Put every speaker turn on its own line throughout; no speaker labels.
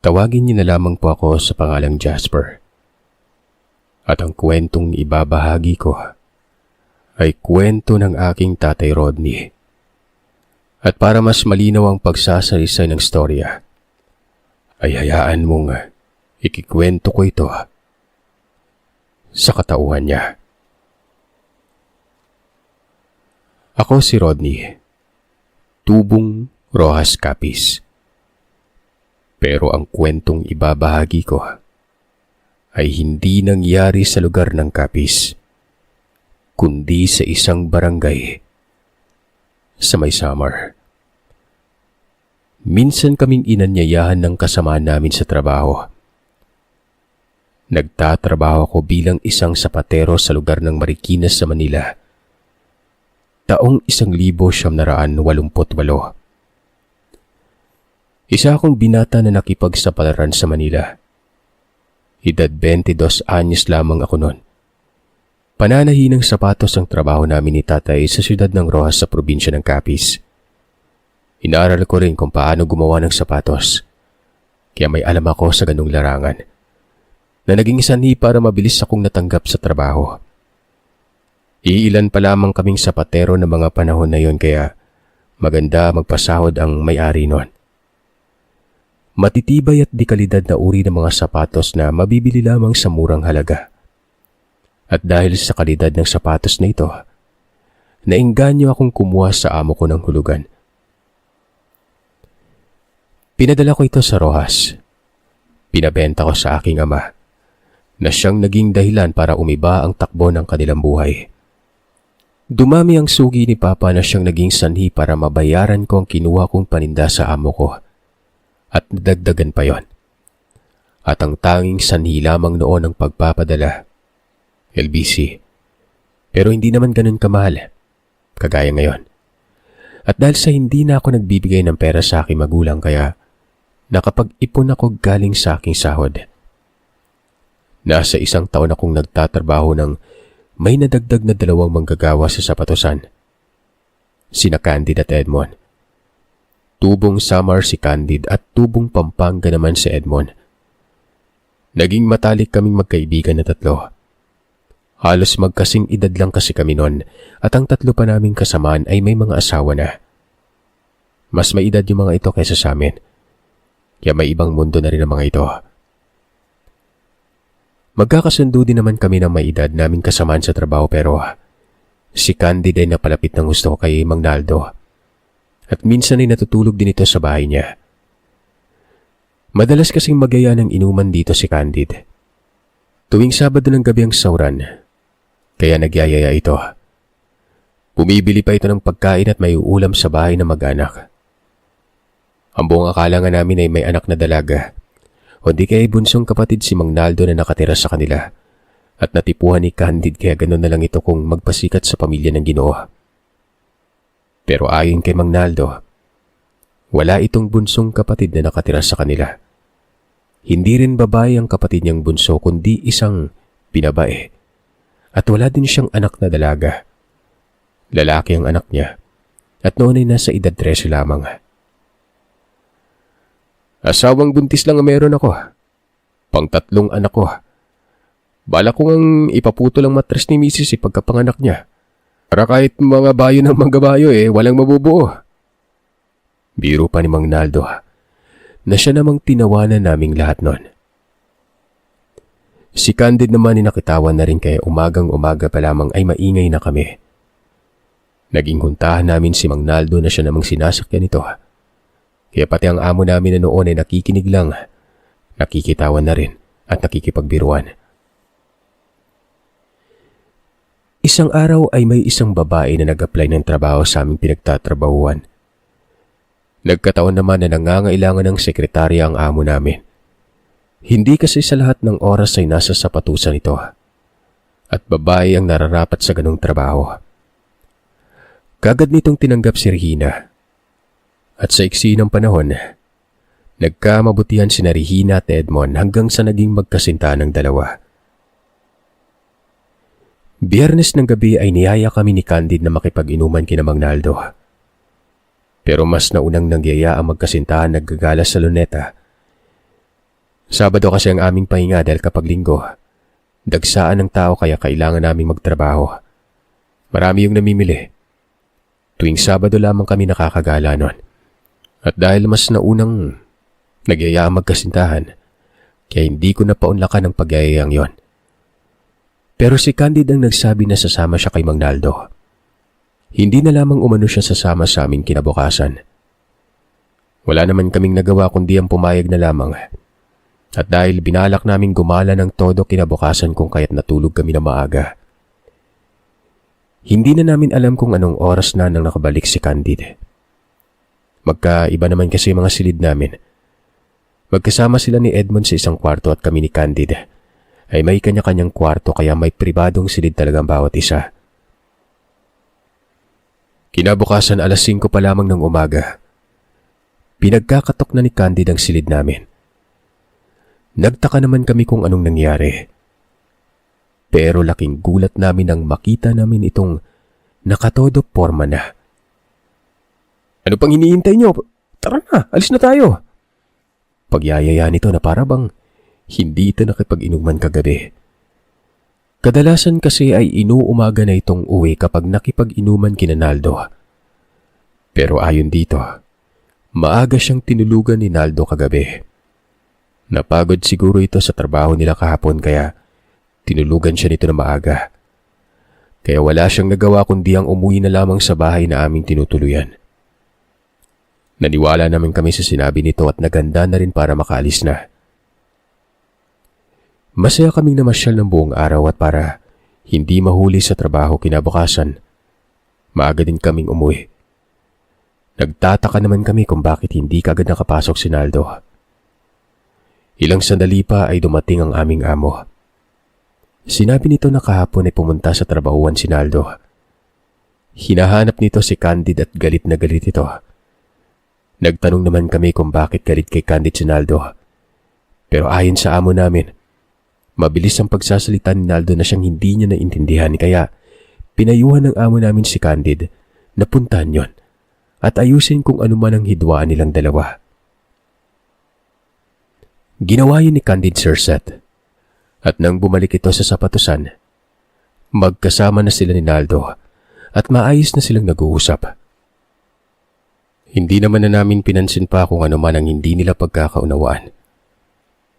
Tawagin niyo na lamang po ako sa pangalang Jasper. At ang kwentong ibabahagi ko ay kwento ng aking tatay Rodney. At para mas malinaw ang pagsasalaysay ng storya, ay hayaan mong ikikwento ko ito sa katauhan niya. Ako si Rodney, Tubong Rojas Capiz. Pero ang kwentong ibabahagi ko ay hindi nangyari sa lugar ng Capiz, kundi sa isang barangay sa May Samar. Minsan kaming inanyayahan ng kasamaan namin sa trabaho. Nagtatrabaho ako bilang isang sapatero sa lugar ng Marikina sa Manila. Taong 1988. Isa akong binata na nakipagsapalaran sa Manila. Edad 22 anyos lamang ako noon. Pananahi ng sapatos ang trabaho namin ni tatay sa siyudad ng Rojas sa probinsya ng Capiz. Inaaral ko rin kung paano gumawa ng sapatos, kaya may alam ako sa ganung larangan, na naging sanhi para mabilis akong natanggap sa trabaho. Iilan pa lamang kaming sapatero ng mga panahon na yon, kaya maganda magpasahod ang may-ari noon. Matitibay at dekalidad na uri ng mga sapatos na mabibili lamang sa murang halaga. At dahil sa kalidad ng sapatos na ito, naengganyo akong kumuha sa amo ko ng hulugan. Pinadala ko ito sa Rojas. Pinabenta ko sa aking ama, na siyang naging dahilan para umiba ang takbo ng kanilang buhay. Dumami ang sugi ni Papa na siyang naging sanhi para mabayaran ko ang kinuha kong paninda sa amo ko. At nadagdagan pa yon. At ang tanging sanhi lamang noon ang pagpapadala, LBC. Pero hindi naman ganun kamahal, kagaya ngayon. At dahil sa hindi na ako nagbibigay ng pera sa aking magulang, kaya nakapag-ipon ako galing sa aking sahod. Nasa 1 taon akong nagtatrabaho ng may nadagdag na 2 manggagawa sa sapatosan. Sina Candid at Edmond. Tubong Samar si Candid at Tubong Pampanga naman si Edmond. Naging matalik kaming magkaibigan na 3. Halos magkasing edad lang kasi kami noon, at ang 3 pa naming kasamaan ay may mga asawa na. Mas may edad yung mga ito kaysa sa amin, kaya may ibang mundo na rin ang mga ito. Magkakasundo din naman kami ng may edad naming kasamaan sa trabaho, pero si Candid ay napalapit ng gusto ko kay Mang Naldo. At minsan ay natutulog din ito sa bahay niya. Madalas kasing magaya ng inuman dito si Candid. Tuwing Sabado ng gabi ang sauran, kaya nagyayaya ito. Bumibili pa ito ng pagkain at may uulam sa bahay ng mag-anak. Ang buong akala nga namin ay may anak na dalaga, o di kaya bunsong kapatid si Mang Naldo na nakatira sa kanila, at natipuhan ni Candid kaya ganoon na lang ito kung magpasikat sa pamilya ng Ginoo. Pero ayon kay Mang Naldo, wala itong bunsong kapatid na nakatira sa kanila. Hindi rin babae ang kapatid niyang bunso, kundi isang binabae. At wala din siyang anak na dalaga. Lalaki ang anak niya, at noon ay nasa edad 13 lamang. Asawang buntis lang ang meron ako. 3 anak ko. Bala ko ngang ipaputol ang matres ni Mrs. pagkapanganak niya. Para kahit mga bayo ng mga bayo walang mabubuo. Biro pa ni Mang Naldo, na siya namang tinawanan naming lahat nun. Si Candid naman ay nakitawan na rin, kaya umagang-umaga pa lamang ay maingay na kami. Naging huntahan namin si Mang Naldo na siya namang sinasakyan nito. Kaya pati ang amo namin na noon ay nakikinig lang, nakikitawan na rin at nakikipagbiruan. Isang araw ay may isang babae na nag-apply ng trabaho sa aming pinagtatrabahuan. Nagkataon naman na nangangailangan ng sekretarya ang amo namin. Hindi kasi sa lahat ng oras ay nasa sapatusan ito, at babae ang nararapat sa ganong trabaho. Kagad nitong tinanggap si Regina, at sa iksi ng panahon, nagkamabutihan sina Regina at Edmond hanggang sa naging magkasintahan ng dalawa. Biyernes ng gabi ay niyaya kami ni Candid na makipag-inuman kina Mang Naldo. Pero mas naunang nangyaya ang magkasintahan naggagala sa luneta, Sabado kasi ang aming pahinga dahil kapag linggo, dagsaan ng tao kaya kailangan naming magtrabaho. Marami yung namimili. Tuwing Sabado lamang kami nakakagala nun. At dahil mas naunang nagyayaang magkasintahan, kaya hindi ko napaunlakan ang pagyayayang yon. Pero si Candid ang nagsabi na sasama siya kay Mang Naldo. Hindi na lamang umano siya sasama sa aming kinabukasan. Wala naman kaming nagawa kundi ang pumayag na lamang. At dahil binalak naming gumala ng todo kinabukasan kung kaya't natulog kami na maaga. Hindi na namin alam kung anong oras na nang nakabalik si Candid. Magkaiba naman kasi mga silid namin. Magkasama sila ni Edmond sa isang kwarto at kami ni Candid ay may kanya-kanyang kwarto kaya may pribadong silid talagang bawat isa. Kinabukasan 5:00 pa lamang ng umaga. Pinagkakatok na ni Candid ang silid namin. Nagtaka naman kami kung anong nangyari. Pero laking gulat namin nang makita namin itong nakatodo porma na. Ano pang iniintay nyo? Tara na, alis na tayo. Pagyayaya nito na para bang hindi ito nakipag-inuman kagabi. Kadalasan kasi ay inuumaga na itong uwi kapag nakipag-inuman kina Naldo. Pero ayon dito, maaga siyang tinulugan ni Naldo kagabi. Napagod siguro ito sa trabaho nila kahapon kaya tinulugan siya nito na maaga. Kaya wala siyang nagawa kundi ang umuwi na lamang sa bahay na aming tinutuluyan. Naniwala naman kami sa sinabi nito at naganda na rin para makaalis na. Masaya kaming namasyal ng buong araw at para hindi mahuli sa trabaho kinabukasan, maaga din kaming umuwi. Nagtataka naman kami kung bakit hindi kagad nakapasok si Naldo. Ilang sandali pa ay dumating ang aming amo. Sinabi nito na kahapon ay pumunta sa trabahuan si Naldo. Hinahanap nito si Candid at galit na galit ito. Nagtanong naman kami kung bakit galit kay Candid si Naldo. Pero ayon sa amo namin, mabilis ang pagsasalita ni Naldo na siyang hindi niya naintindihan kaya pinayuhan ng amo namin si Candid na puntahan yon at ayusin kung ano man ang hidwaan nilang dalawa. Ginawa yun ni Candid, Sir Seth. At nang bumalik ito sa sapatusan, magkasama na sila ni Naldo at maayos na silang nag-uusap. Hindi naman na namin pinansin pa kung ano man ang hindi nila pagkakaunawaan.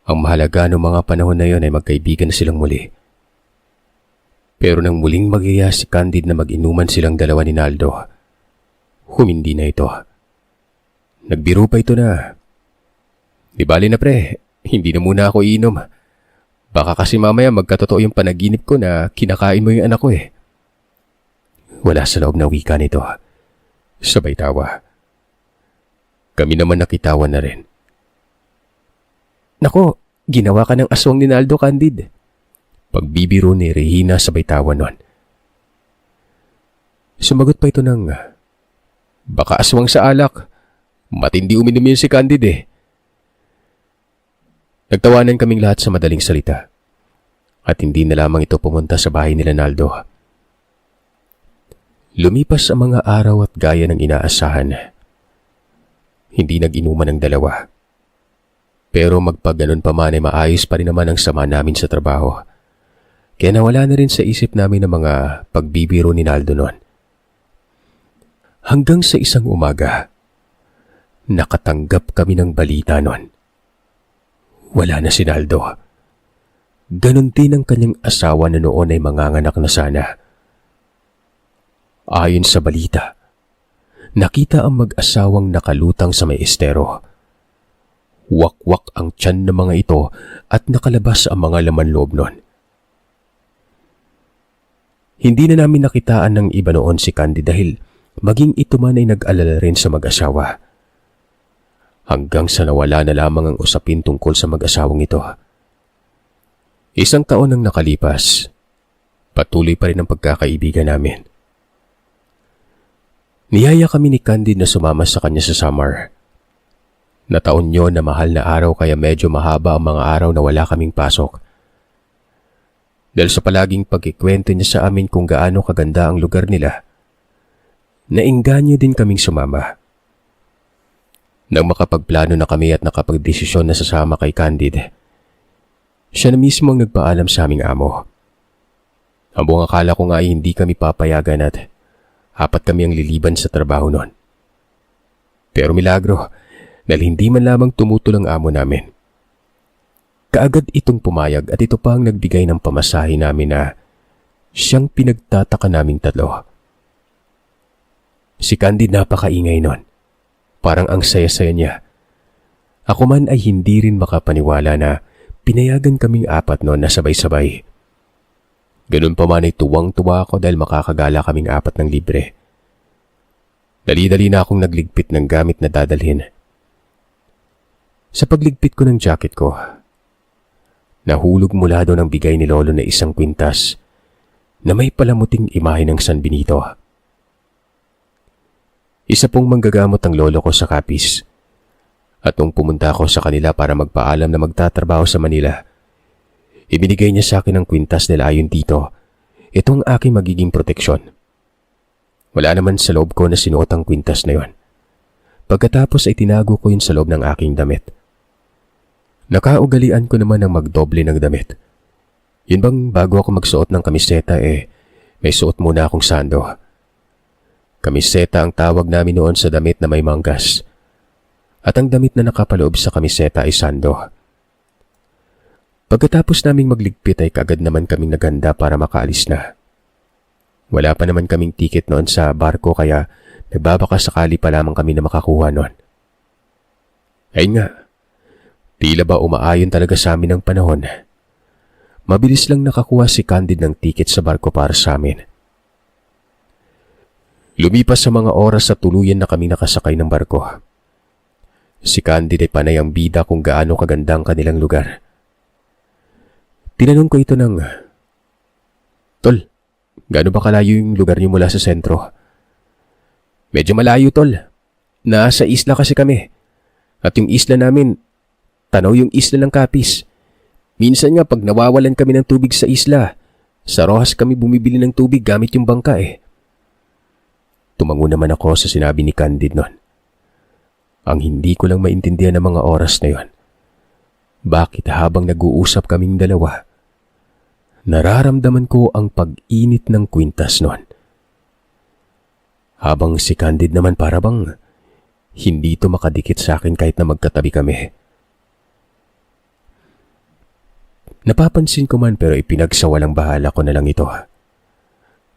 Ang mahalaga noong mga panahon na yon ay magkaibigan na silang muli. Pero nang muling magyaya si Candid na mag-inuman silang dalawa ni Naldo, humindi na ito. Nagbiro pa ito na, "Di bali na pre, hindi na muna ako iinom. Baka kasi mamaya magkatotoo yung panaginip ko na kinakain mo yung anak ko eh." Wala sa loob na wika nito. Sabay tawa. Kami naman nakitawan na rin. "Nako, ginawa ka ng aswang ni Naldo, Candid." Pagbibiro ni Regina sabay tawa nun. Sumagot pa ito ng, "Baka aswang sa alak. Matindi uminom yun si Candid eh." Nagtawanan kaming lahat sa madaling salita. At hindi na lamang ito pumunta sa bahay nila Naldo. Lumipas ang mga araw at gaya ng inaasahan. Hindi nag-inuman ang dalawa. Pero magpaganon pa man ay maayos pa rin naman ang sama namin sa trabaho. Kaya nawala na rin sa isip namin ang mga pagbibiro ni Naldo noon. Hanggang sa isang umaga, nakatanggap kami ng balita noon. Wala na si Naldo. Ganon din ang kanyang asawa na noon ay manganganak na sana. Ayon sa balita, nakita ang mag-asawang nakalutang sa may estero. Wakwak ang tiyan ng mga ito at nakalabas ang mga laman loob nun. Hindi na namin nakitaan ng iba noon si Candy dahil maging ito man ay nag-alala rin sa mag-asawa. Hanggang sa nawala na lamang ang usapin tungkol sa mag-asawang ito. 1 taon ang nakalipas. Patuloy pa rin ang pagkakaibigan namin. Niyaya kami ni Candy na sumama sa kanya sa summer. Nataon yun na mahal na araw kaya medyo mahaba ang mga araw na wala kaming pasok. Dahil sa palaging pagkikwento niya sa amin kung gaano kaganda ang lugar nila, nainganyo din kaming sumama. Nang makapagplano na kami at nakapagdesisyon na sasama kay Candid, Siya na mismo ang nagpaalam sa aming amo. Ang buong akala ko nga ay hindi kami papayagan at apat kami ang liliban sa trabaho noon. Pero milagro, dahil hindi man lamang tumutol ang amo namin. Kaagad itong pumayag at ito pa ang nagbigay ng pamasahe namin na siyang pinagtataka naming tatlo. Si Candid napakaingay noon. Parang ang saya-saya niya. Ako man ay hindi rin makapaniwala na pinayagan kaming apat noon na sabay-sabay. Ganun pa man ay tuwang-tuwa ako dahil makakagala kaming apat ng libre. Dali-dali na akong nagligpit ng gamit na dadalhin. Sa pagligpit ko ng jacket ko, nahulog mula doon ang bigay ni Lolo na isang kwintas na may palamuting imahe ng San Benito. Isa pong manggagamot ang lolo ko sa Capiz. At nung pumunta ako sa kanila para magpaalam na magtatrabaho sa Manila, ibinigay niya sa akin ang kwintas dahil ayon dito, ito ang aking magiging proteksyon. Wala naman sa loob ko na sinuot ang kwintas na yon. Pagkatapos ay tinago ko yun sa loob ng aking damit. Nakaugalian ko naman ang magdoble ng damit. Yun bang bago ako magsuot ng kamiseta may suot muna akong sando. Kamiseta ang tawag namin noon sa damit na may manggas. At ang damit na nakapaloob sa kamiseta ay sando. Pagkatapos naming magligpit ay kaagad naman kaming naganda para makaalis na. Wala pa naman kaming tiket noon sa barko kaya nagbabaka sakali pa lamang kami na makakuha noon. Ay nga, tila ba umaayon talaga sa amin ang panahon. Mabilis lang nakakuha si Candid ng tiket sa barko para sa amin. Lumipas sa mga oras at tuluyan na kami nakasakay ng barko. Si Candid ay panay ang bida kung gaano kaganda ang kanilang lugar. Tinanong ko ito ng, "Tol, gaano ba kalayo yung lugar niyo mula sa sentro?" "Medyo malayo, Tol. Nasa isla kasi kami. At yung isla namin, tanaw yung isla ng Capiz. Minsan nga pag nawawalan kami ng tubig sa isla, sa Rojas kami bumibili ng tubig gamit yung bangka Tumango naman ako sa sinabi ni Candid noon. Ang hindi ko lang maintindihan ng mga oras na yon. Bakit habang nag-uusap kaming dalawa, nararamdaman ko ang pag-init ng kwintas noon. Habang si Candid naman para bang hindi ito makadikit sa akin kahit na magkatabi kami. Napapansin ko man pero ipinagsawalang bahala ko na lang ito.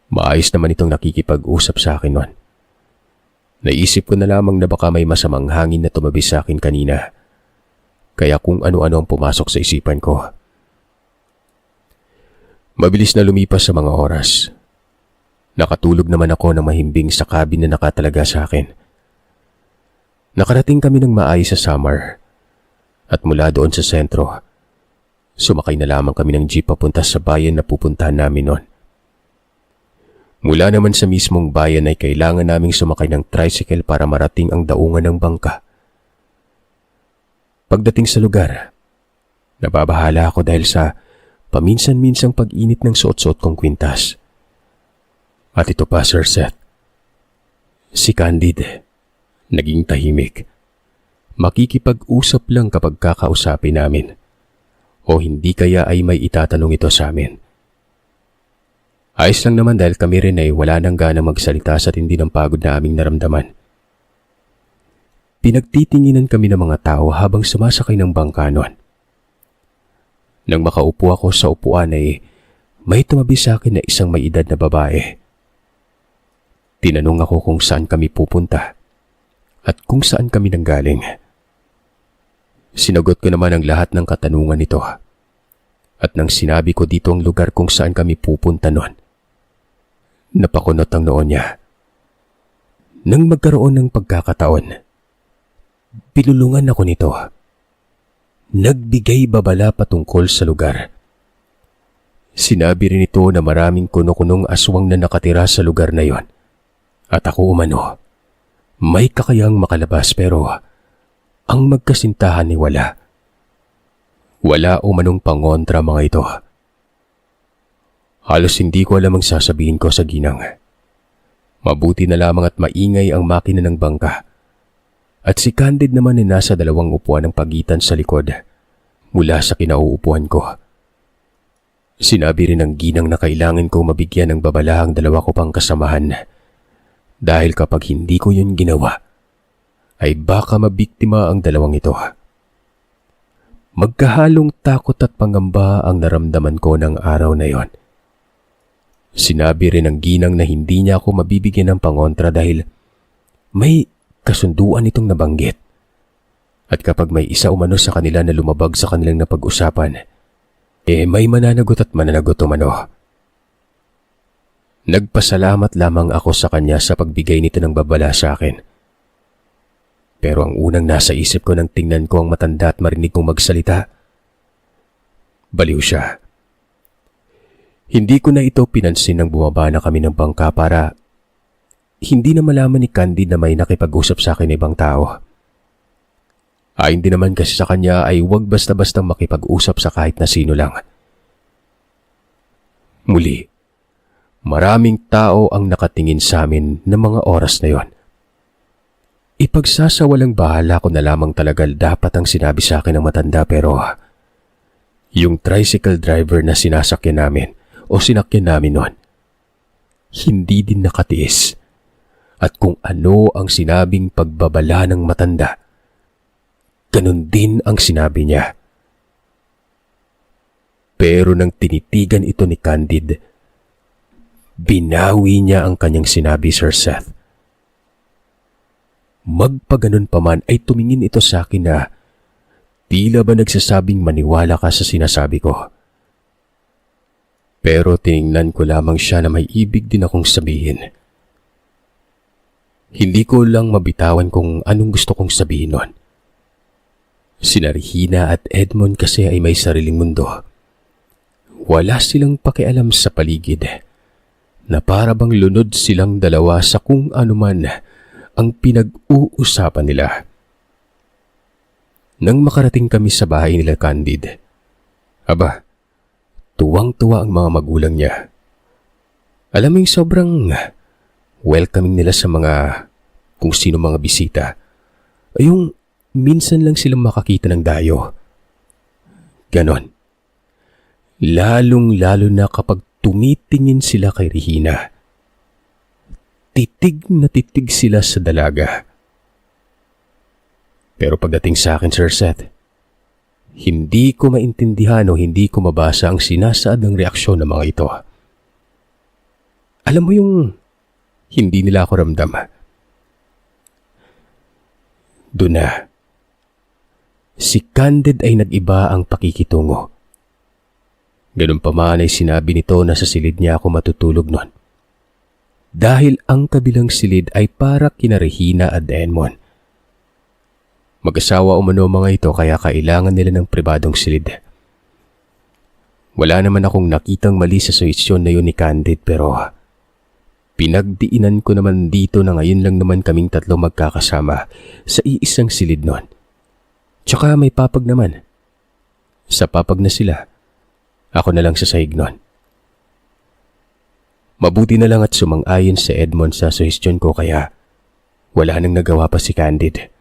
Maayos naman itong nakikipag-usap sa akin noon. Naisip ko na lamang na baka may masamang hangin na tumabi sa akin kanina. Kaya kung ano-ano ang pumasok sa isipan ko. Mabilis na lumipas sa mga oras. Nakatulog naman ako ng mahimbing sa cabin na nakatalaga sa akin. Nakarating kami ng maayos sa Samar. At mula doon sa sentro, sumakay na lamang kami ng jeep papunta sa bayan na pupuntahan namin noon. Mula naman sa mismong bayan ay kailangan naming sumakay ng tricycle para marating ang daungan ng bangka. Pagdating sa lugar, nababahala ako dahil sa paminsan-minsang pag-init ng suot-suot kong kwintas. At ito pa, Sir Seth. Si Candid, naging tahimik. Makikipag-usap lang kapag kakausapin namin. O hindi kaya ay may itatanong ito sa amin. Ayos lang naman dahil kami rin ay wala nang gana magsalita sa tindi ng pagod na aming naramdaman. Pinagtitinginan kami ng mga tao habang sumasakay ng bangka noon. Nang makaupo ako sa upuan ay may tumabi sa akin na isang may edad na babae. Tinanong ako kung saan kami pupunta at kung saan kami nanggaling. Sinagot ko naman ang lahat ng katanungan nito. At nang sinabi ko dito ang lugar kung saan kami pupunta noon, napakunot ang noon niya. Nang magkaroon ng pagkakataon, pinulungan ako nito. Nagbigay babala patungkol sa lugar. Sinabi rin ito na maraming kuno-kunong aswang na nakatira sa lugar na yon. At ako umano, may kakayang makalabas pero ang magkasintahan ay wala. Wala umanong pangontra mga ito. Halos hindi ko alam ang sasabihin ko sa ginang. Mabuti na lamang at maingay ang makina ng bangka. At si Candid naman ay nasa dalawang upuan ng pagitan sa likod mula sa kinauupuan ko. Sinabi rin ng ginang na kailangan ko mabigyan ng babala ang dalawa ko pang kasamahan dahil kapag hindi ko yun ginawa, ay baka mabiktima ang dalawang ito. Magkahalong takot at pangamba ang naramdaman ko ng araw na yon. Sinabi rin ng ginang na hindi niya ako mabibigyan ng pangontra dahil may kasunduan itong nabanggit. At kapag may isa umano sa kanila na lumabag sa kanilang napag-usapan, may mananagot at mananagot umano. Nagpasalamat lamang ako sa kanya sa pagbigay nito ng babala sa akin. Pero ang unang nasa isip ko nang tingnan ko ang matanda at marinig kong magsalita, baliw siya. Hindi ko na ito pinansin nang bumaba na kami ng bangka para hindi na malaman ni Candid na may nakipag-usap sa akin na ibang tao. Ayon din naman kasi sa kanya ay huwag basta-bastang makipag-usap sa kahit na sino lang. Muli, maraming tao ang nakatingin sa amin ng mga oras na yon. Ipagsasawalang bahala ko na lamang talaga dapat ang sinabi sa akin ng matanda pero yung tricycle driver na sinasakyan namin o sinakyan namin noon, hindi din nakatiis. At kung ano ang sinabing pagbabala ng matanda, ganun din ang sinabi niya. Pero nang tinitigan ito ni Candid, binawi niya ang kanyang sinabi, Sir Seth. Magpaganon pa man ay tumingin ito sa akin na tila ba nagsasabing maniwala ka sa sinasabi ko. Pero tiningnan ko lamang siya na may ibig din akong sabihin. Hindi ko lang mabitawan kung anong gusto kong sabihin nun. Sina Regina at Edmond kasi ay may sariling mundo. Wala silang pakialam sa paligid na para bang lunod silang dalawa sa kung anuman ang pinag-uusapan nila. Nang makarating kami sa bahay nila Candid, tuwang-tuwa ang mga magulang niya. Alam mo yung sobrang welcoming nila sa mga kung sino mga bisita. Yung minsan lang silang makakita ng dayo. Ganon. Lalong-lalo na kapag tumitingin sila kay Regina. Titig na titig sila sa dalaga. Pero pagdating sa akin, Sir Seth, hindi ko maintindihan o hindi ko mabasa ang sinasaad ng reaksyon ng mga ito. Alam mo yung hindi nila ako ramdam. Doon na. Si Candid ay nag-iba ang pakikitungo. Ganun pa man ay sinabi nito na sa silid niya ako matutulog nun. Dahil ang kabilang silid ay para kina Regina at Edmond. Mag-asawa umano mga ito kaya kailangan nila ng pribadong silid. Wala naman akong nakitang mali sa suhestyon na yun ni Candid pero pinagdiinan ko naman dito na ngayon lang naman kaming tatlo magkakasama sa iisang silid nun. Tsaka may papag naman. Sa papag na sila, ako na lang sa sahig nun. Mabuti na lang at sumang-ayon si Edmond sa suhestyon ko kaya wala nang nagawa pa si Candid.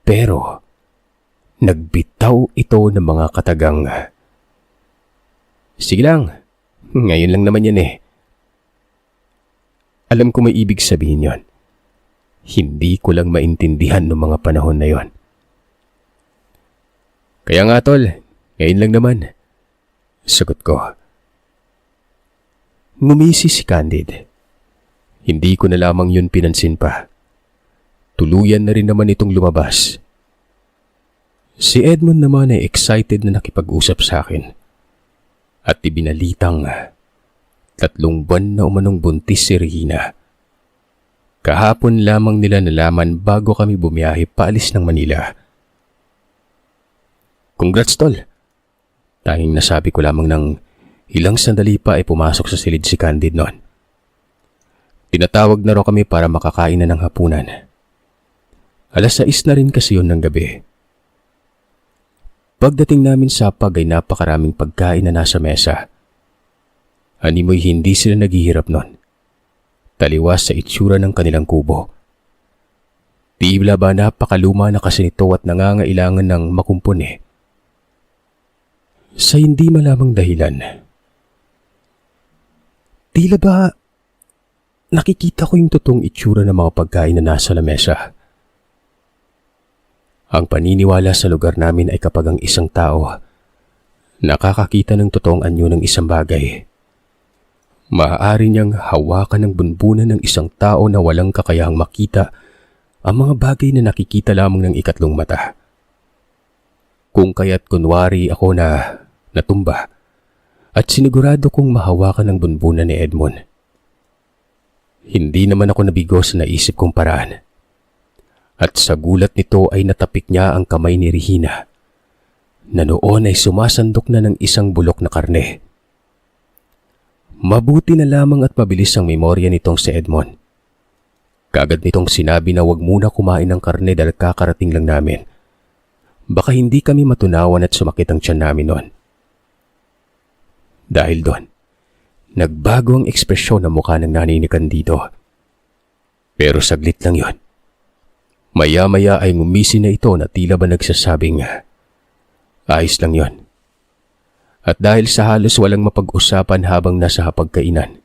Pero nagbitaw ito ng mga katagang, sige lang, ngayon lang naman yan eh. Alam ko may ibig sabihin yon. Hindi ko lang maintindihan noong mga panahon na yon. Kaya nga tol, ngayon lang naman. Sagot ko. Ngumisi si Candid. Hindi ko na lamang yun pinansin pa. Tuluyan na rin naman itong lumabas. Si Edmond naman ay excited na nakipag-usap sa akin. At ibinalitang 3 buwan na umanong buntis si Regina. Kahapon lamang nila nalaman bago kami bumiyahe paalis ng Manila. Congrats tol. Tanging nasabi ko lamang ng ilang sandali pa ay pumasok sa silid si Candid noon. Tinatawag na raw kami para makakain na ng hapunan. 6:00 na rin kasi yun ng gabi. Pagdating namin sa pag ay napakaraming pagkain na nasa mesa. Animoy hindi sila naghihirap nun. Taliwas sa itsura ng kanilang kubo. Tibla ba napakaluma na kasi nito at nangangailangan ng makumpuni. Sa hindi malamang dahilan, tila ba nakikita ko yung totoong itsura ng mga pagkain na nasa lamesa. Ang paniniwala sa lugar namin ay kapag ang isang tao nakakakita ng totoong anyo ng isang bagay, maaari niyang hawakan ng bunbunan ng isang tao na walang kakayahang makita ang mga bagay na nakikita lamang ng ikatlong mata. Kung kaya't kunwari ako na natumba at sinigurado kong mahawakan ng bunbunan ni Edmond. Hindi naman ako nabigo sa naisip kong paraan. At sa gulat nito ay natapik niya ang kamay ni Regina na noon ay sumasandok na ng isang bulok na karne. Mabuti na lamang at mabilis ang memorya nitong si Edmond. Kagad nitong sinabi na wag muna kumain ng karne dahil kakarating lang namin. Baka hindi kami matunawan at sumakit ang tiyan namin noon. Dahil doon, nagbago ang ekspresyon ng mukha ng nanay ni Candido. Pero saglit lang yon. Maya-maya ay ngumisi na ito na tila ba nagsasabing, ayos lang yon. At dahil sa halos walang mapag-usapan habang nasa hapagkainan,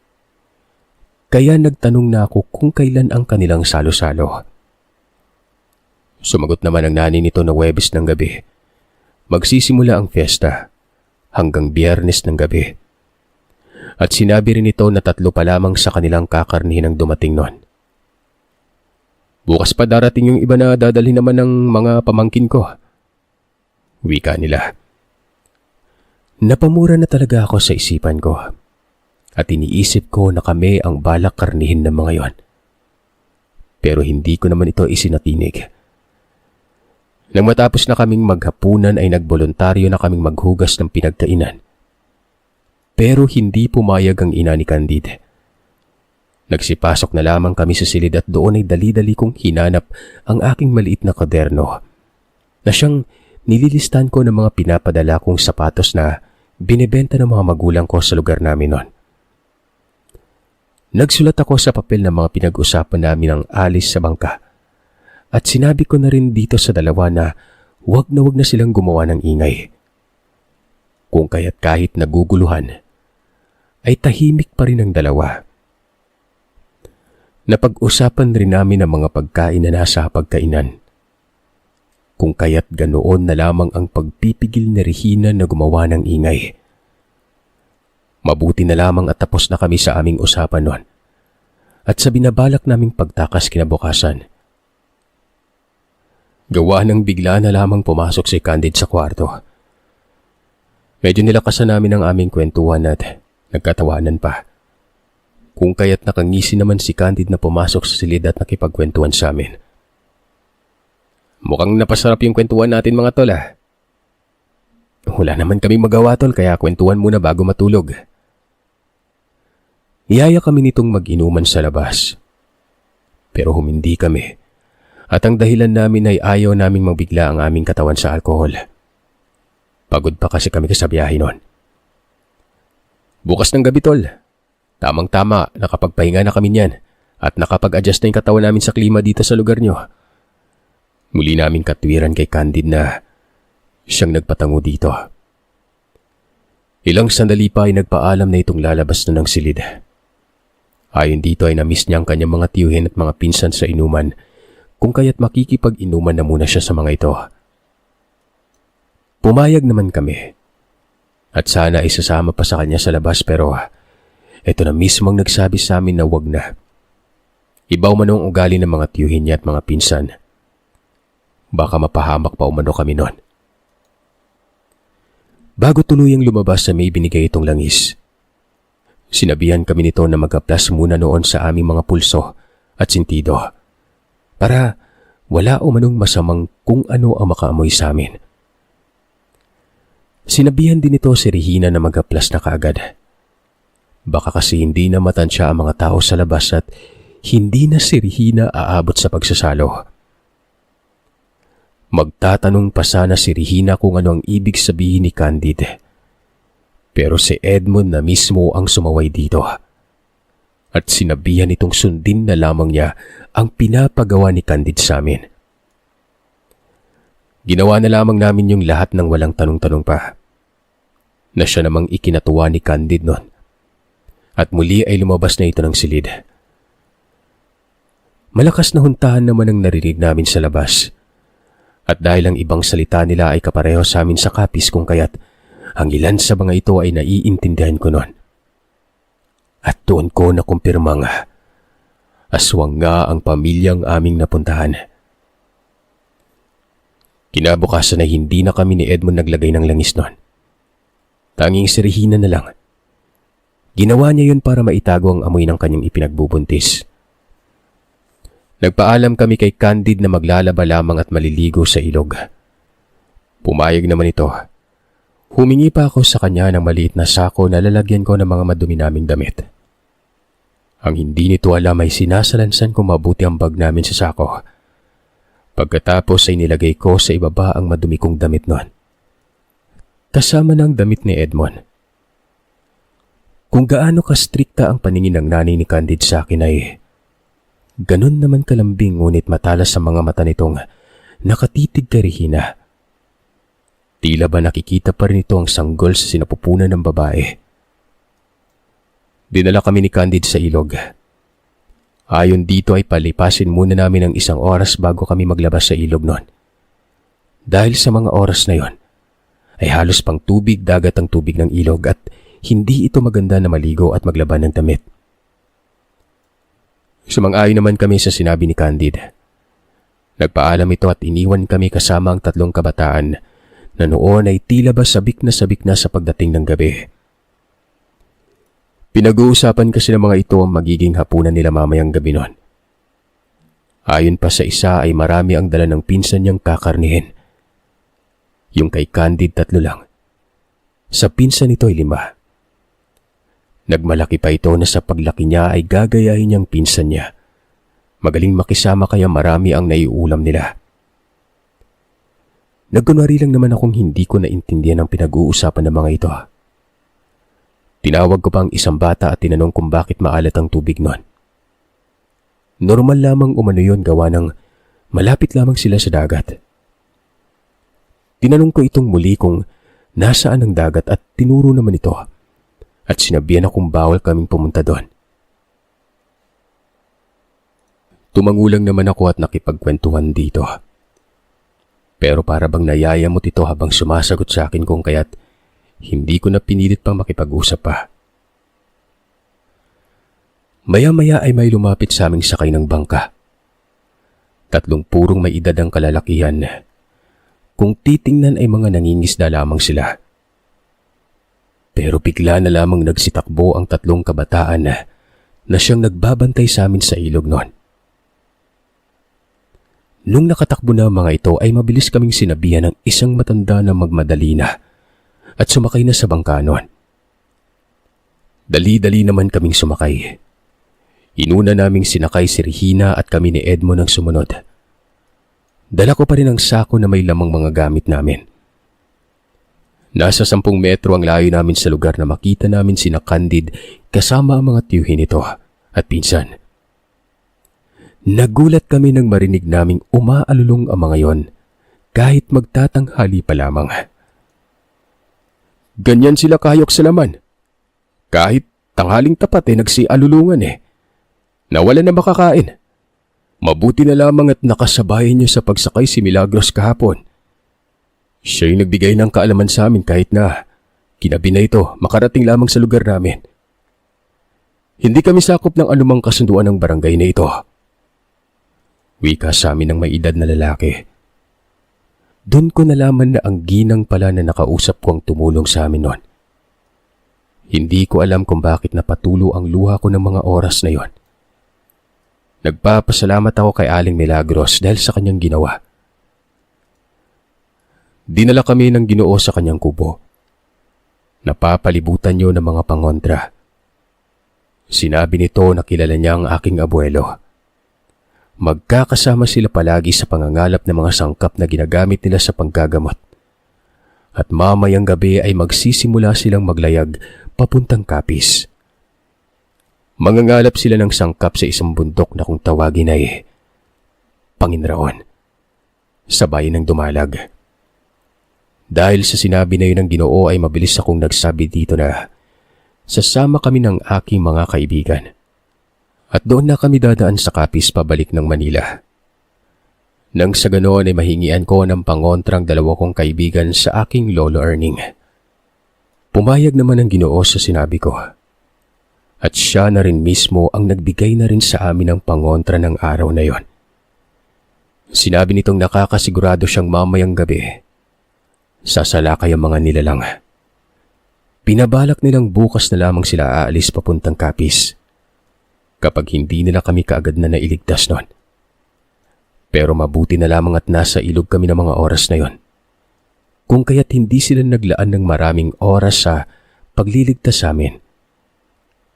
kaya nagtanong na ako kung kailan ang kanilang salo-salo. Sumagot naman ang nanay nito na Huwebes ng gabi. Magsisimula ang fiesta hanggang Biyernes ng gabi. At sinabi rin ito na 3 pa lamang sa kanilang kakarnihin ang dumating noon. Bukas pa darating yung iba na dadalhin naman ng mga pamangkin ko. Wika nila. Napamura na talaga ako sa isipan ko. At iniisip ko na kami ang balak karnihin ng mga yon. Pero hindi ko naman ito isinatinig. Nang matapos na kaming maghapunan ay nagboluntaryo na kaming maghugas ng pinagkainan. Pero hindi pumayag ang ina ni Candide. Nagsipasok na lamang kami sa silid at doon ay dali-dali kong hinanap ang aking maliit na kwaderno na siyang nililistan ko ng mga pinapadala kong sapatos na binebenta ng mga magulang ko sa lugar namin noon. Nagsulat ako sa papel ng mga pinag-usapan namin ng alis sa bangka at sinabi ko na rin dito sa dalawa na wag na silang gumawa ng ingay. Kung kaya't kahit naguguluhan, ay tahimik pa rin ang dalawa. Napag-usapan rin namin ang mga pagkain na nasa pagkainan. Kung kaya't ganoon na lamang ang pagpipigil ni Regina na gumawa ng ingay. Mabuti na lamang at tapos na kami sa aming usapan noon. At sa binabalak naming pagtakas kinabukasan, gawa ng bigla na lamang pumasok si Candide sa kwarto. Medyo nilakasan namin ang aming kwentuhan at nagkatawanan pa. Kung kaya't nakangisi naman si Candide na pumasok sa silid at nakipagkwentuhan sa amin. Mukhang napasarap yung kwentuhan natin mga tol ah. Wala naman kaming magawa tol kaya kwentuhan muna bago matulog. Iyaya kami nitong mag-inuman sa labas. Pero humindi kami. At ang dahilan namin ay ayaw naming magbigla ang aming katawan sa alkohol. Pagod pa kasi kami sa biyahe noon. Bukas ng gabi tol. Tamang-tama, nakapagpahinga na kami niyan at nakapag-adjust na yung katawan namin sa klima dito sa lugar nyo. Muli naming katwiran kay Candide na siyang nagpatango dito. Ilang sandali pa ay nagpaalam na itong lalabas na ng silid. Ayon dito ay na-miss niya ang kanyang mga tiyuhin at mga pinsan sa inuman kung kaya't makikipag-inuman na muna siya sa mga ito. Pumayag naman kami at sana ay sasama pa sa kanya sa labas pero ito na mismo ang nagsabi sa amin na wag na. Ibaw man ang ugali ng mga tiyuhin niya at mga pinsan. Baka mapahamak pa umano kami noon. Bago tuluyang lumabas sa may binigay itong langis, sinabihan kami nito na mag-aplas muna noon sa aming mga pulso at sintido para wala umanong masamang kung ano ang makaamoy sa amin. Sinabihan din ito si Regina na mag-aplas na kaagad. Baka kasi hindi na matansya ang mga tao sa labas at hindi na si Regina aabot sa pagsasalo. Magtatanong pa sana si Regina kung ano ang ibig sabihin ni Candide. Pero si Edmond na mismo ang sumaway dito. At sinabihan itong sundin na lamang niya ang pinapagawa ni Candide sa amin. Ginawa na lamang namin yung lahat ng walang tanong-tanong pa. na siya namang ikinatuwa ni Candid noon. At muli ay lumabas na ito ng silid. Malakas na huntahan naman ang narinig namin sa labas. At dahil ang ibang salita nila ay kapareho sa amin sa kapis kung kaya't ang ilan sa mga ito ay naiintindihan ko noon. At doon ko nakumpirmang aswang nga ang pamilyang aming napuntahan. Kinabukasan ay hindi na kami ni Edmond naglagay ng langis noon. Tanging si Regina na lang. Ginawa niya yun para maitago ang amoy ng kanyang ipinagbubuntis. Nagpaalam kami kay Candid na maglalaba lamang at maliligo sa ilog. Pumayag naman ito. Humingi pa ako sa kanya ng maliit na sako na lalagyan ko ng mga madumi naming damit. Ang hindi nito alam ay sinasalansan ko mabuti ang bag namin sa sako. Pagkatapos ay nilagay ko sa ibaba ang madumi kong damit noon. Kasama ng damit ni Edmond. Kung gaano ka-strikta ang paningin ng nanay ni Candid sa akin ay ganun naman kalambing ngunit matalas sa mga mata nitong nakatitig kay Regina. Tila ba nakikita pa rin ito ang sanggol sa sinapupunan ng babae. Dinala kami ni Candid sa ilog. Ayon dito ay palipasin muna namin ang 1 oras bago kami maglabas sa ilog noon. Dahil sa mga oras na yon, ay halos pang tubig dagat ang tubig ng ilog at hindi ito maganda na maligo at maglaban ng damit. Sumang-ayon naman kami sa sinabi ni Candid. Nagpaalam ito at iniwan kami kasama ang 3 kabataan na noon ay tila ba sabik na sa pagdating ng gabi. Pinag-uusapan kasi ng mga ito ang magiging hapunan nila mamayang gabi noon. Ayon pa sa isa ay marami ang dala ng pinsan niyang kakarnihin. Yung kay Candid 3 lang. Sa pinsan nito ay 5. Nagmalaki pa ito na sa paglaki niya ay gagayahin niyang pinsan niya. Magaling makisama kaya marami ang naiulam nila. Nagkunwari lang naman akong hindi ko naintindihan ang pinag-uusapan ng mga ito. Tinawag ko pa ang isang bata at tinanong kung bakit maalat ang tubig noon. Normal lamang umano yun gawa ng malapit lamang sila sa dagat. Tinanong ko itong muli kung nasaan ang dagat at tinuro naman ito at sinabihan akong bawal kaming pumunta doon. Tumangulang naman ako at nakipagkwentuhan dito. Pero para bang nayayamot ito habang sumasagot sa akin kung kaya't hindi ko na pinilit pang makipag-usap pa. Maya-maya ay may lumapit sa aming sakay ng bangka. 3 purong may edad ang kalalakihan. Kung titingnan ay mga nangingisda lamang sila. Pero bigla na lamang nagsitakbo ang 3 kabataan na siyang nagbabantay sa amin sa ilog noon. Nung nakatakbo na ang mga ito ay mabilis kaming sinabihan ng isang matanda na magmadali na at sumakay na sa bangka noon. Dali-dali naman kaming sumakay. Inuna naming sinakay si Regina at kami ni Edmond ang sumunod. Dala ko pa rin ang sako na may lamang mga gamit namin. Nasa 10 metro ang layo namin sa lugar na makita namin sina Candid kasama ang mga tiyuhin nito at pinsan. Nagulat kami nang marinig naming umaalulong ang mga yon kahit magtatanghali pa lamang. Ganyan sila kahayok sa laman. Kahit tanghaling tapat nagsialulungan Nawala na makakain. Mabuti na lamang at nakasabayan niyo sa pagsakay si Milagros kahapon. Siya'y nagbigay ng kaalaman sa amin kahit na kinabi na ito makarating lamang sa lugar namin. Hindi kami sakop ng anumang kasunduan ng barangay na ito. Wika sa amin ng may edad na lalaki. Doon ko nalaman na ang ginang pala na nakausap ko ang tumulong sa amin noon. Hindi ko alam kung bakit napatulo ang luha ko ng mga oras na yon. Nagpapasalamat ako kay Aling Milagros dahil sa kanyang ginawa. Dinala kami ng Ginoo sa kanyang kubo. Napapalibutan niyo ng mga pangontra. Sinabi nito na kilala niya ang aking abuelo. Magkakasama sila palagi sa pangangalap ng mga sangkap na ginagamit nila sa panggagamot. At mamayang gabi ay magsisimula silang maglayag papuntang Kapis. Mangangalap sila ng sangkap sa isang bundok na kung tawagin ay Panginraon, sa bayan ng Dumalag. Dahil sa sinabi na yun ng Ginoo ay mabilis akong nagsabi dito na sasama kami ng aking mga kaibigan. At doon na kami dadaan sa Capiz pabalik ng Manila. Nang sa ganoon ay mahingian ko ng pangontrang 2 kong kaibigan sa aking lolo Erning. Pumayag naman ang Ginoo sa sinabi ko. At siya na rin mismo ang nagbigay na rin sa amin ng pangontra ng araw na yon. Sinabi nitong nakakasigurado siyang mamayang gabi sasalakay ang mga nilalang. Pinabalak nilang bukas na lamang sila aalis papuntang Capiz kapag hindi nila kami kaagad na nailigtas nun. Pero mabuti na lamang at nasa ilog kami ng mga oras na yon. Kung kaya't hindi sila naglaan ng maraming oras sa pagliligtas sa amin.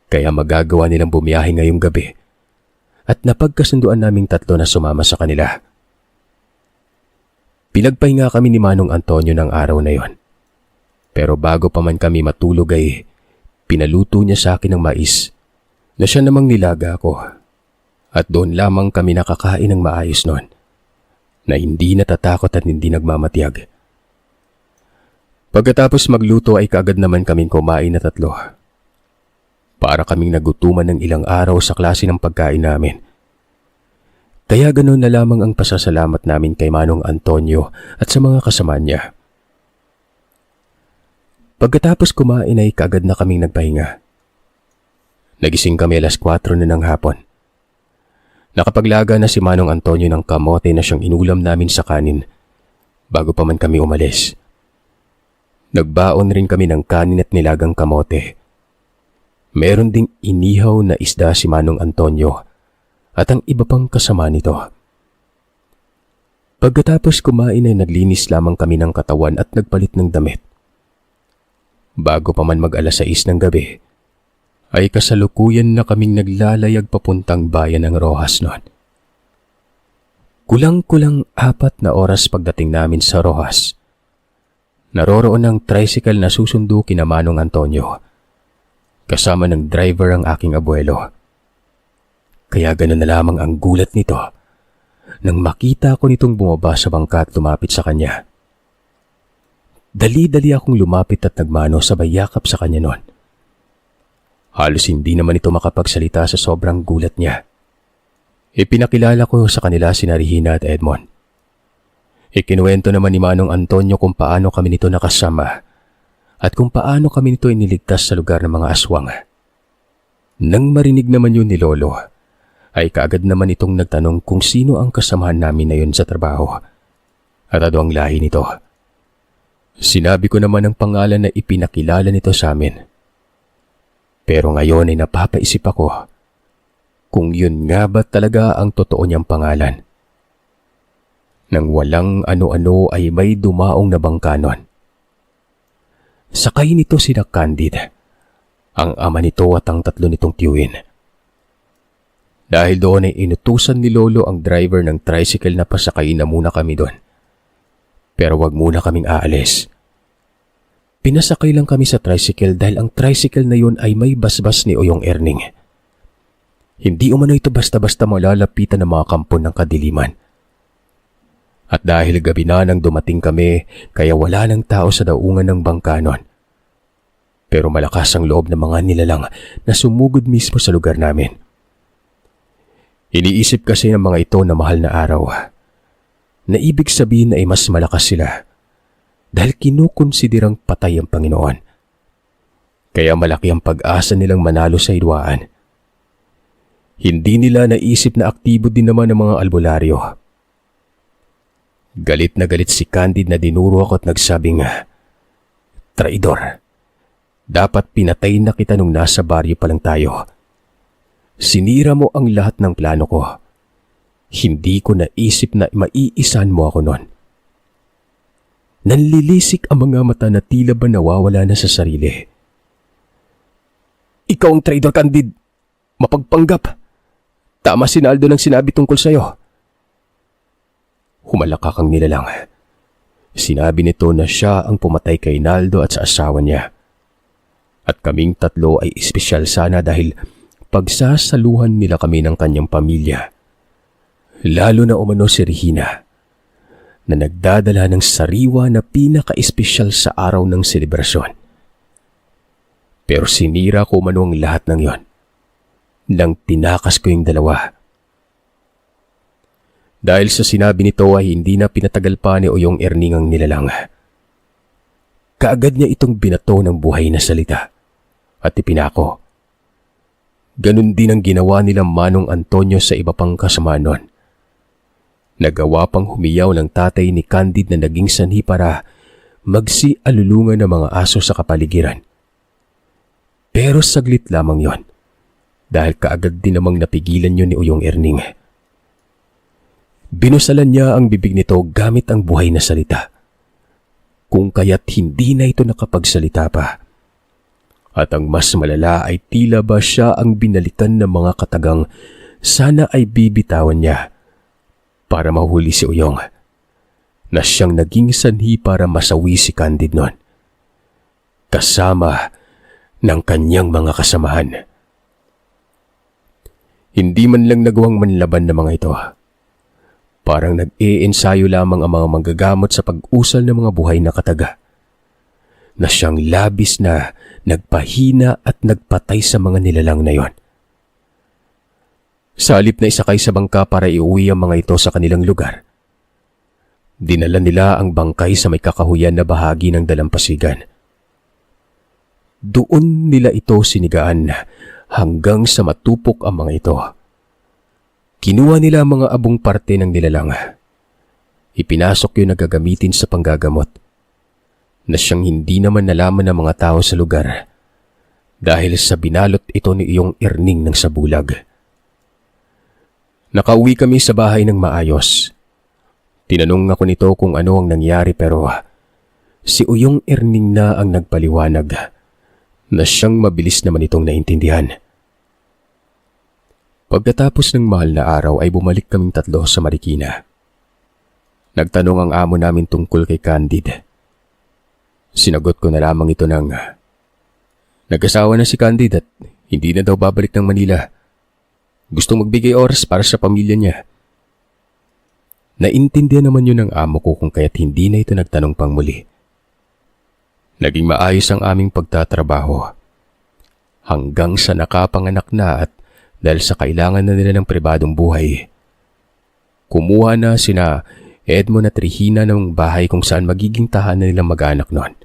Kaya magagawa nilang bumiyahe ngayong gabi at napagkasunduan naming 3 na sumama sa kanila. Pinagpahinga kami ni Manong Antonio ng araw na yon. Pero bago pa man kami matulog ay pinaluto niya sa akin ng mais na siya namang nilaga ako. At doon lamang kami nakakain ng maayos noon na hindi natatakot at hindi nagmamatiyag. Pagkatapos magluto ay kaagad naman kaming kumain na 3. Para kaming nagutuman ng ilang araw sa klase ng pagkain namin. Kaya ganoon na lamang ang pasasalamat namin kay Manong Antonio at sa mga kasama niya. Pagkatapos kumain ay kaagad na kaming nagpahinga. Nagising kami alas 4 na ng hapon. Nakapaglaga na si Manong Antonio ng kamote na siyang inulam namin sa kanin bago pa man kami umalis. Nagbaon rin kami ng kanin at nilagang kamote. Meron ding inihaw na isda si Manong Antonio at ang iba pang kasama nito. Pagkatapos kumain ay naglinis lamang kami ng katawan at nagpalit ng damit. Bago pa man mag-alas 6 ng gabi, ay kasalukuyan na kaming naglalayag papuntang bayan ng Roxas noon. Kulang-kulang 4 na oras pagdating namin sa Roxas. Naroroon ang tricycle na susundo kina Manong Antonio. Kasama ng driver ang aking abuelo. Kaya ganoon na lamang ang gulat nito nang makita ko nitong bumaba sa bangka at lumapit sa kanya. Dali-dali akong lumapit at nagmano sabay yakap sa kanya noon. Halos hindi naman ito makapagsalita sa sobrang gulat niya. Ipinakilala ko sa kanila sina Regina at Edmond. Ikinuwento naman ni Manong Antonio kung paano kami nito nakasama at kung paano kami nito iniligtas sa lugar ng mga aswang. Nang marinig naman yun ni Lolo, ay kaagad naman itong nagtanong kung sino ang kasamahan namin na yun sa trabaho at ano ang lahi nito. Sinabi ko naman ang pangalan na ipinakilala nito sa amin. Pero ngayon ay napapaisip ako kung yun nga ba talaga ang totoo niyang pangalan. Nang walang ano-ano ay may dumaong na bangka nun. Sakay nito sina Candid, ang ama nito at ang 3 nitong tiyuhin. Dahil doon ay inutusan ni Lolo ang driver ng tricycle na pasakayin na muna kami doon. Pero wag muna kaming aalis. Pinasakay lang kami sa tricycle dahil ang tricycle na yun ay may basbas ni Oyong Erning. Hindi umano ito basta-basta malalapitan ng mga kampon ng kadiliman. At dahil gabi na nang dumating kami, kaya wala ng tao sa daungan ng bangka nun. Pero malakas ang loob ng mga nilalang na sumugod mismo sa lugar namin. Iniisip kasi ng mga ito na mahal na araw, na ibig sabihin na ay mas malakas sila. Dahil kinukonsiderang patay ang Panginoon. Kaya malaki ang pag-asa nilang manalo sa hidwaan. Hindi nila naisip na aktibo din naman ang mga albularyo. Galit na galit si Candid na dinuro ako at nagsabing, "Traidor, dapat pinatay na kita nung nasa baryo pa lang tayo. Sinira mo ang lahat ng plano ko. Hindi ko naisip na maiisan mo ako noon." Nanlilisik ang mga mata na tila ba nawawala na sa sarili. "Ikaw ang traidor, Candid. Mapagpanggap. Tama si Naldo ng sinabi tungkol sa'yo." Humalakak ang nilalang. Sinabi nito na siya ang pumatay kay Naldo at sa asawa niya. At kaming 3 ay espesyal sana dahil pagsasaluhan nila kami ng kanyang pamilya. Lalo na umano si Regina. na nagdadala ng sariwa na pinaka-espesyal sa araw ng selebrasyon. Pero sinira ko man ang lahat ng yon nang tinakas ko yung dalawa. Dahil sa sinabi nito ay hindi na pinatagal pa ni Uyong Erning ang nilalang. Kaagad niya itong binato ng buhay na salita at ipinako. Ganun din ang ginawa nila Manong Antonio sa iba pang kasama nun. Nagawa pang humiyaw ng tatay ni Candid na naging sanhi para magsialulungan ng mga aso sa kapaligiran. Pero saglit lamang yon, dahil kaagad din namang napigilan yun ni Uyong Erning. Binusalan niya ang bibig nito gamit ang buhay na salita, kung kaya't hindi na ito nakapagsalita pa. At ang mas malala ay tila ba siya ang binalikan ng mga katagang sana ay bibitawan niya para mahuli si Uyong, na siyang naging sanhi para masawi si Candid noon, kasama ng kanyang mga kasamahan. Hindi man lang nagawang manlaban ng mga ito. Parang nag-iensayo lamang ang mga manggagamot sa pag-usal ng mga buhay na kataga, na siyang labis na nagpahina at nagpatay sa mga nilalang na yon. Sa halip na isakay sa bangka para iuwi ang mga ito sa kanilang lugar, dinala nila ang bangkay sa may kakahuyan na bahagi ng dalampasigan. Doon nila ito sinigaan hanggang sa matupok ang mga ito. Kinuha nila ang mga abong parte ng nilalang. Ipinasok yun na gagamitin sa panggagamot, na siyang hindi naman nalaman ng mga tao sa lugar dahil sa binalot ito ni Uyong Erning ng sabulag. Nakauwi kami sa bahay ng maayos. Tinanong ako nito kung ano ang nangyari pero si Uyong Erning na ang nagpaliwanag na siyang mabilis naman itong naintindihan. Pagkatapos ng mahal na araw ay bumalik kaming tatlo sa Marikina. Nagtanong ang amo namin tungkol kay Candid. Sinagot ko na lamang ito ng nag-asawa na si Candid at hindi na daw babalik ng Manila. Gustong magbigay oras para sa pamilya niya. Naintindihan naman yun ng amo ko kung kaya't hindi na ito nagtanong pang muli. Naging maayos ang aming pagtatrabaho hanggang sa nakapanganak na at dahil sa kailangan na nila ng pribadong buhay, kumuha na sina Edmond at Regina ng bahay kung saan magiging tahanan nilang mag-anak noon.